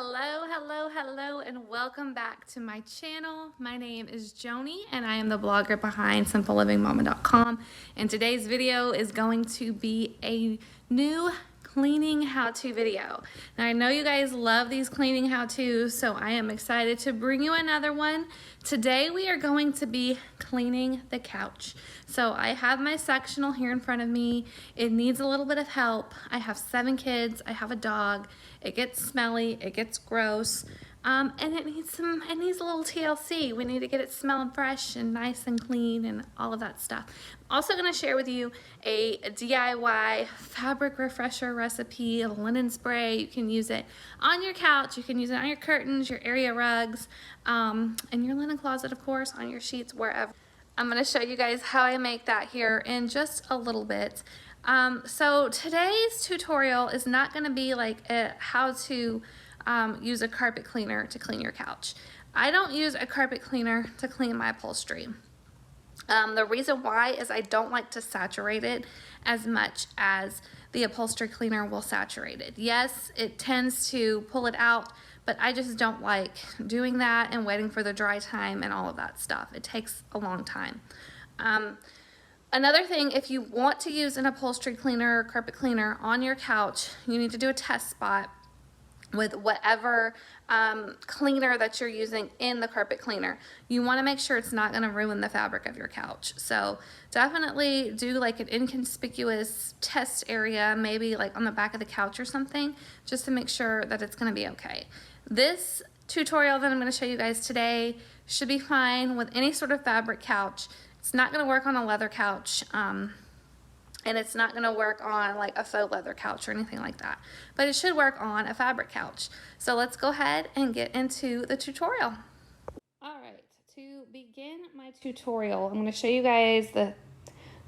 Hello, and welcome back to my channel. My name is Joanie, and I am the blogger behind simplelivingmama.com. And today's video is going to be a new cleaning how-to video. Now, I know you guys love these cleaning how-tos, so I am excited to bring you another one. Today, we are going to be cleaning the couch. So I have my sectional here in front of me. It needs a little bit of help. I have 7 kids. I have a dog. It gets smelly. It gets gross. And it needs a little TLC. We need to get it smelling fresh and nice and clean and all of that stuff. I'm also going to share with you a DIY fabric refresher recipe, a linen spray. You can use it on your couch. You can use it on your curtains, your area rugs, and your linen closet, of course, on your sheets, wherever. I'm going to show you guys how I make that here in just a little bit. So today's tutorial is not going to be like how to use a carpet cleaner to clean your couch. I don't use a carpet cleaner to clean my upholstery. The reason why is I don't like to saturate it as much as the upholstery cleaner will saturate it. Yes, it tends to pull it out, but I just don't like doing that and waiting for the dry time and all of that stuff. It takes a long time. Another thing, if you want to use an upholstery cleaner or carpet cleaner on your couch, you need to do a test spot with whatever cleaner that you're using in the carpet cleaner. You want to make sure it's not going to ruin the fabric of your couch. So definitely do like an inconspicuous test area, maybe like on the back of the couch or something, just to make sure that it's going to be okay. This tutorial that I'm going to show you guys today should be fine with any sort of fabric couch. It's not going to work on a leather couch, and it's not going to work on like a faux leather couch or anything like that, but it should work on a fabric couch. So let's go ahead and get into the tutorial. All right, to begin my tutorial, I'm going to show you guys the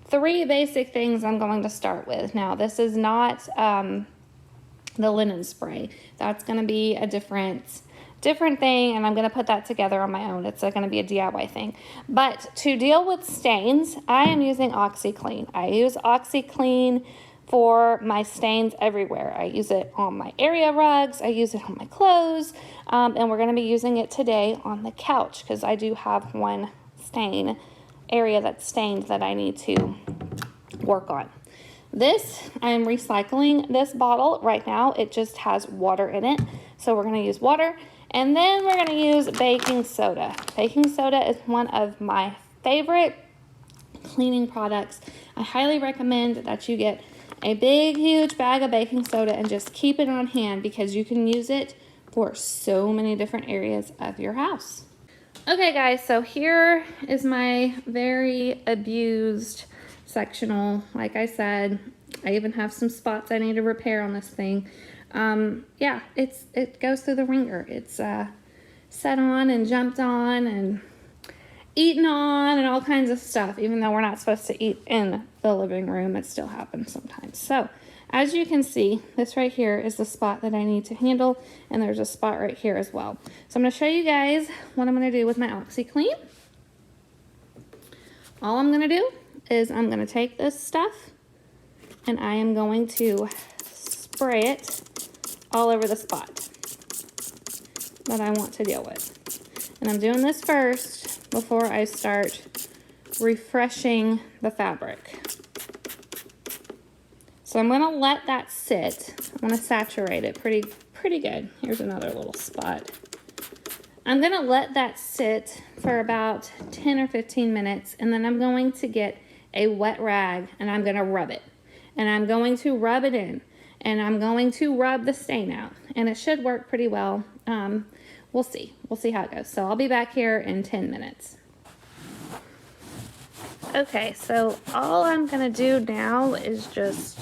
3 basic things I'm going to start with. Now, this is not the linen spray. That's going to be a different thing, and I'm going to put that together on my own. It's going to be a DIY thing. But to deal with stains, I am using OxiClean. I use OxiClean for my stains everywhere. I use it on my area rugs. I use it on my clothes. And we're going to be using it today on the couch because I do have one area that's stained that I need to work on. I'm recycling this bottle right now. It just has water in it. So we're going to use water. And then we're going to use baking soda. Baking soda is one of my favorite cleaning products. I highly recommend that you get a big, huge bag of baking soda and just keep it on hand because you can use it for so many different areas of your house. Okay, guys, so here is my very abused sectional. Like I said, I even have some spots I need to repair on this thing. Yeah, it goes through the ringer. It's set on and jumped on and eaten on and all kinds of stuff. Even though we're not supposed to eat in the living room, it still happens sometimes. So as you can see, this right here is the spot that I need to handle, and there's a spot right here as well. So I'm going to show you guys what I'm going to do with my OxiClean. All I'm going to do is I'm going to take this stuff and I am going to spray it all over the spot that I want to deal with. And I'm doing this first before I start refreshing the fabric. So I'm going to let that sit. I'm going to saturate it pretty good. Here's another little spot. I'm going to let that sit for about 10 or 15 minutes, and then I'm going to get a wet rag and I'm going to rub it. And I'm going to rub it in. And I'm going to rub the stain out. And it should work pretty well. We'll see. We'll see how it goes. So I'll be back here in 10 minutes. Okay, so all I'm going to do now is just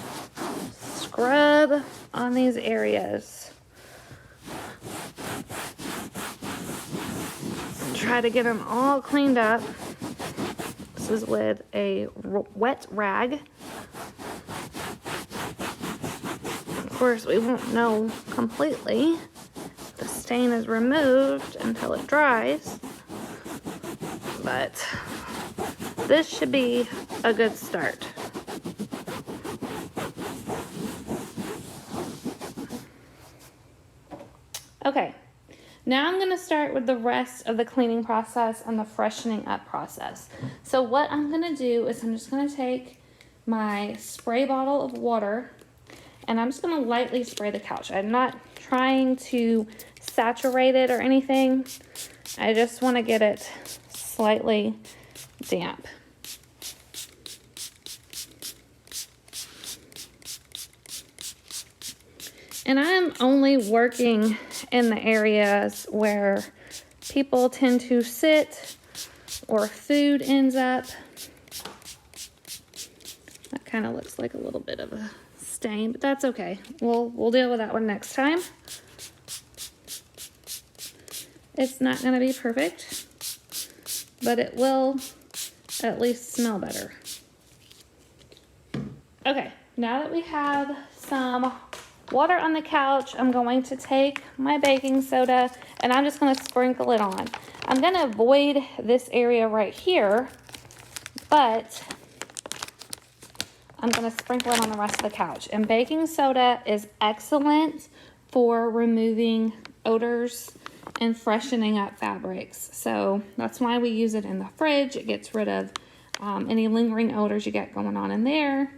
scrub on these areas. Try to get them all cleaned up. This is with a wet rag. Of course, we won't know completely. The stain is removed until it dries, but this should be a good start. Okay, now I'm gonna start with the rest of the cleaning process and the freshening up process. So what I'm gonna do is I'm just gonna take my spray bottle of water and I'm just gonna lightly spray the couch. I'm not trying to saturate it or anything. I just wanna get it slightly damp. And I'm only working in the areas where people tend to sit or food ends up. That kind of looks like a little bit of a stain, but that's okay. We'll deal with that one next time. It's not going to be perfect, but it will at least smell better. Okay, now that we have some water on the couch, I'm going to take my baking soda and I'm just going to sprinkle it on. I'm going to avoid this area right here, but I'm going to sprinkle it on the rest of the couch. And baking soda is excellent for removing odors and freshening up fabrics. So that's why we use it in the fridge. It gets rid of any lingering odors you get going on in there.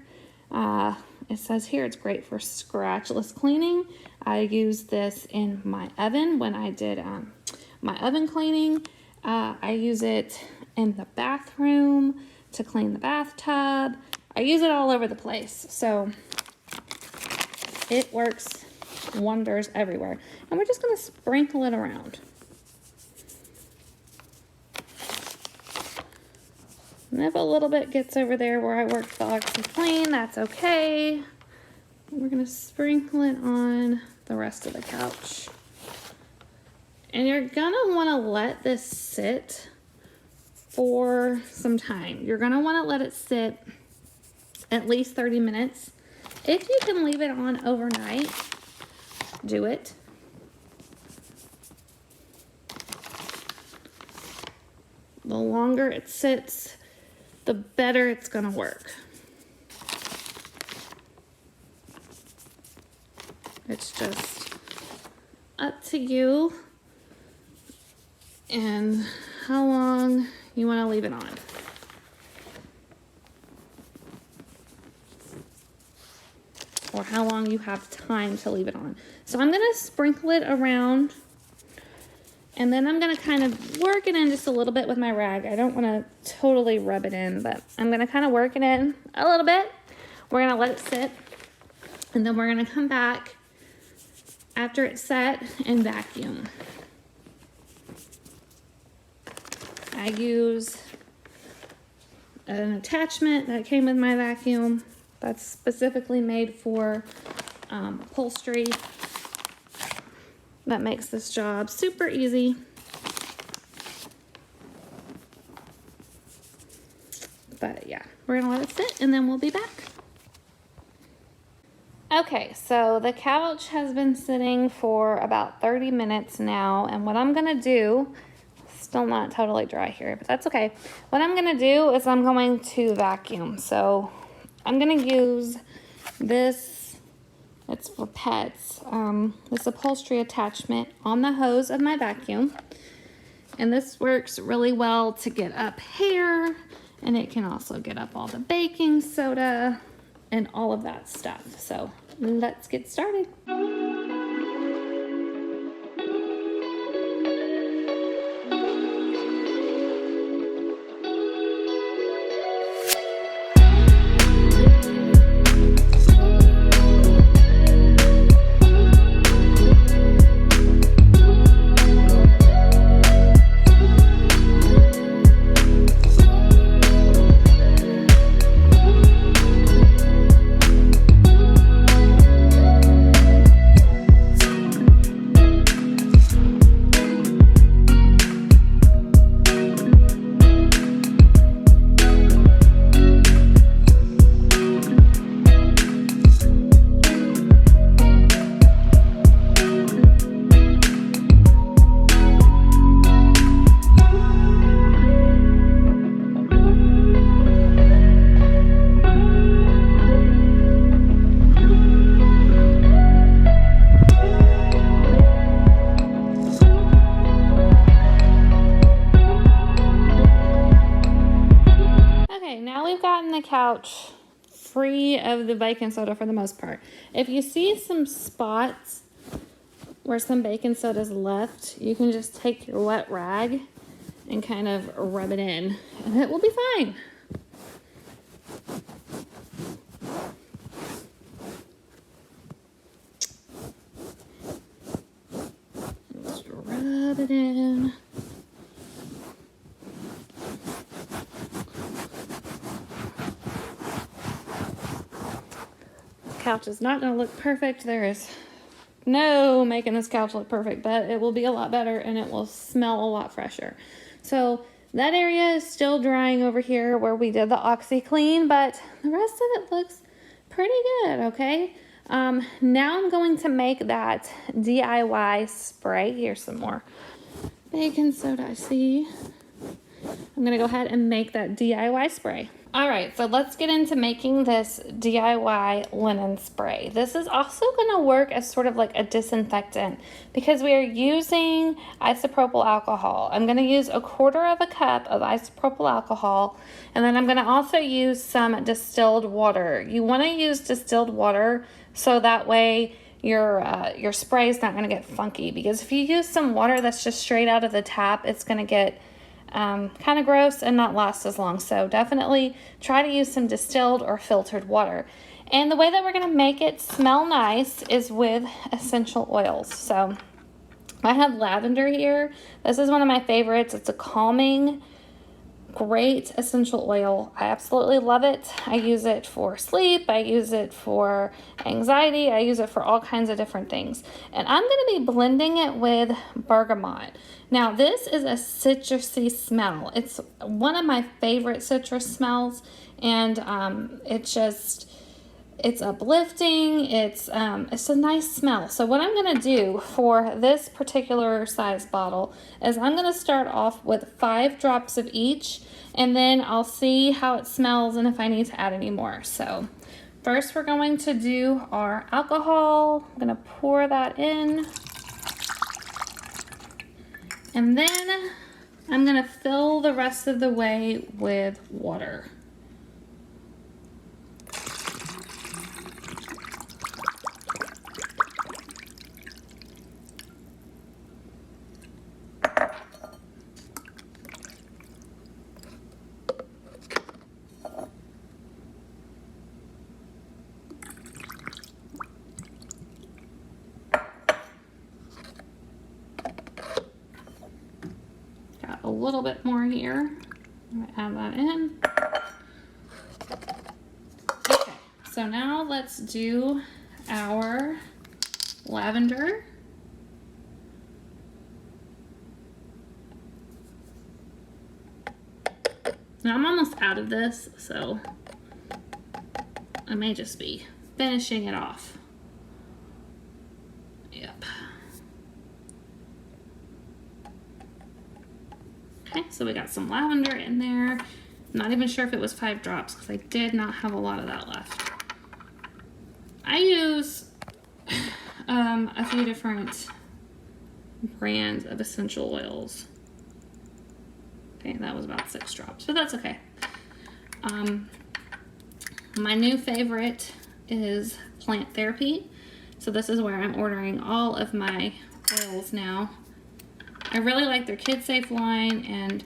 It says here it's great for scratchless cleaning. I used this in my oven when I did my oven cleaning. I use it in the bathroom to clean the bathtub. I use it all over the place. So it works wonders everywhere. And we're just going to sprinkle it around. And if a little bit gets over there where I worked the OxiClean, that's okay. We're gonna sprinkle it on the rest of the couch. And you're gonna wanna let this sit for some time. You're gonna wanna let it sit at least 30 minutes. If you can leave it on overnight, do it. The longer it sits, the better it's gonna work. It's just up to you and how long you wanna leave it on. Or how long you have time to leave it on. So I'm gonna sprinkle it around and then I'm gonna kind of work it in just a little bit with my rag. I don't wanna totally rub it in, but I'm gonna kind of work it in a little bit. We're gonna let it sit, and then we're gonna come back after it's set and vacuum. I use an attachment that came with my vacuum that's specifically made for upholstery. That makes this job super easy. But yeah, we're gonna let it sit and then we'll be back. Okay, so the couch has been sitting for about 30 minutes now, and what I'm gonna do, still not totally dry here, but that's okay. What I'm gonna do is I'm going to vacuum. So I'm gonna use this, it's for pets, this upholstery attachment on the hose of my vacuum. And this works really well to get up hair, and it can also get up all the baking soda and all of that stuff. So let's get started. couch free of the baking soda for the most part. If you see some spots where some baking soda is left, you can just take your wet rag and kind of rub it in, and it will be fine. Just rub it in. Couch is not going to look perfect. There is no making this couch look perfect, but it will be a lot better and it will smell a lot fresher. So that area is still drying over here where we did the OxyClean, but the rest of it looks pretty good, okay? Now I'm going to make that DIY spray. Here's some more baking soda, I see. I'm gonna go ahead and make that DIY spray. All right, so let's get into making this DIY linen spray. This is also gonna work as sort of like a disinfectant because we are using isopropyl alcohol. I'm gonna use 1/4 cup of isopropyl alcohol, and then I'm gonna also use some distilled water. You wanna use distilled water so that way your spray is not gonna get funky, because if you use some water that's just straight out of the tap, it's gonna get kind of gross and not last as long. So definitely try to use some distilled or filtered water. And the way that we're going to make it smell nice is with essential oils. So I have lavender here. This is one of my favorites. It's a calming, great essential oil. I absolutely love it. I use it for sleep. I use it for anxiety. I use it for all kinds of different things. And I'm going to be blending it with bergamot. Now, this is a citrusy smell. It's one of my favorite citrus smells, and it's uplifting. It's a nice smell. So what I'm going to do for this particular size bottle is I'm going to start off with 5 drops of each, and then I'll see how it smells and if I need to add any more. So first we're going to do our alcohol. I'm going to pour that in. And then I'm going to fill the rest of the way with water. A little bit more here. I'm gonna add that in. Okay, so now let's do our lavender. Now I'm almost out of this, so I may just be finishing it off. Yep. Okay, so we got some lavender in there. Not even sure if it was 5 drops because I did not have a lot of that left. I use a few different brands of essential oils. Okay, that was about 6 drops, but that's okay. My new favorite is Plant Therapy. So this is where I'm ordering all of my oils now. I really like their Kid Safe line, and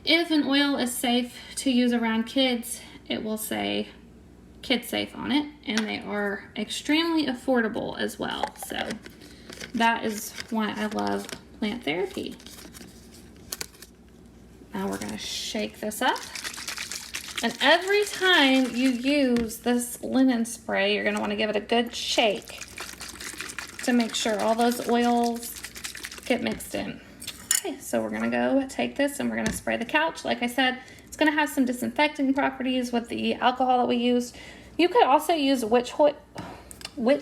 if an oil is safe to use around kids, it will say Kid Safe on it, and they are extremely affordable as well. So that is why I love Plant Therapy. Now we're gonna shake this up. And every time you use this linen spray, you're gonna wanna give it a good shake to make sure all those oils get mixed in. Okay, so we're gonna go take this and we're gonna spray the couch. Like I said, it's gonna have some disinfecting properties with the alcohol that we used. You could also use witch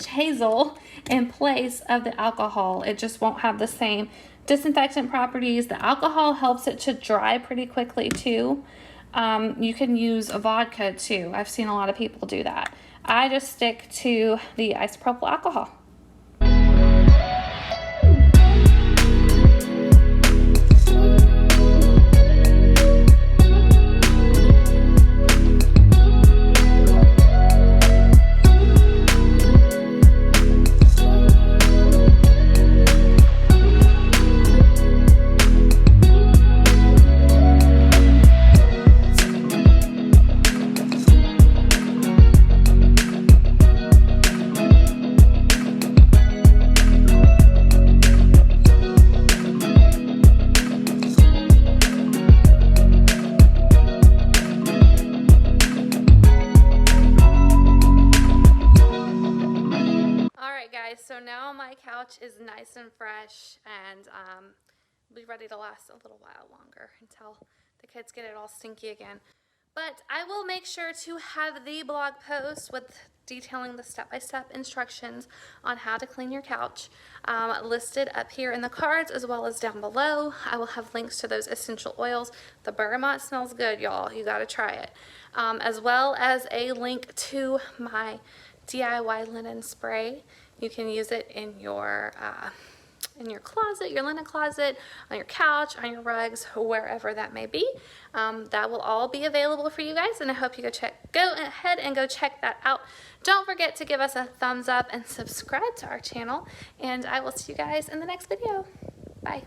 hazel in place of the alcohol. It just won't have the same disinfectant properties. The alcohol helps it to dry pretty quickly too. You can use a vodka too. I've seen a lot of people do that. I just stick to the isopropyl alcohol. and fresh, and be ready to last a little while longer until the kids get it all stinky again. But I will make sure to have the blog post with detailing the step-by-step instructions on how to clean your couch listed up here in the cards as well as down below. I will have links to those essential oils. The bergamot smells good, y'all. You gotta try it. As well as a link to my DIY linen spray. You can use it in your closet, your linen closet, on your couch, on your rugs, wherever that may be. That will all be available for you guys, and I hope you go ahead and go check that out. Don't forget to give us a thumbs up and subscribe to our channel, and I will see you guys in the next video. Bye.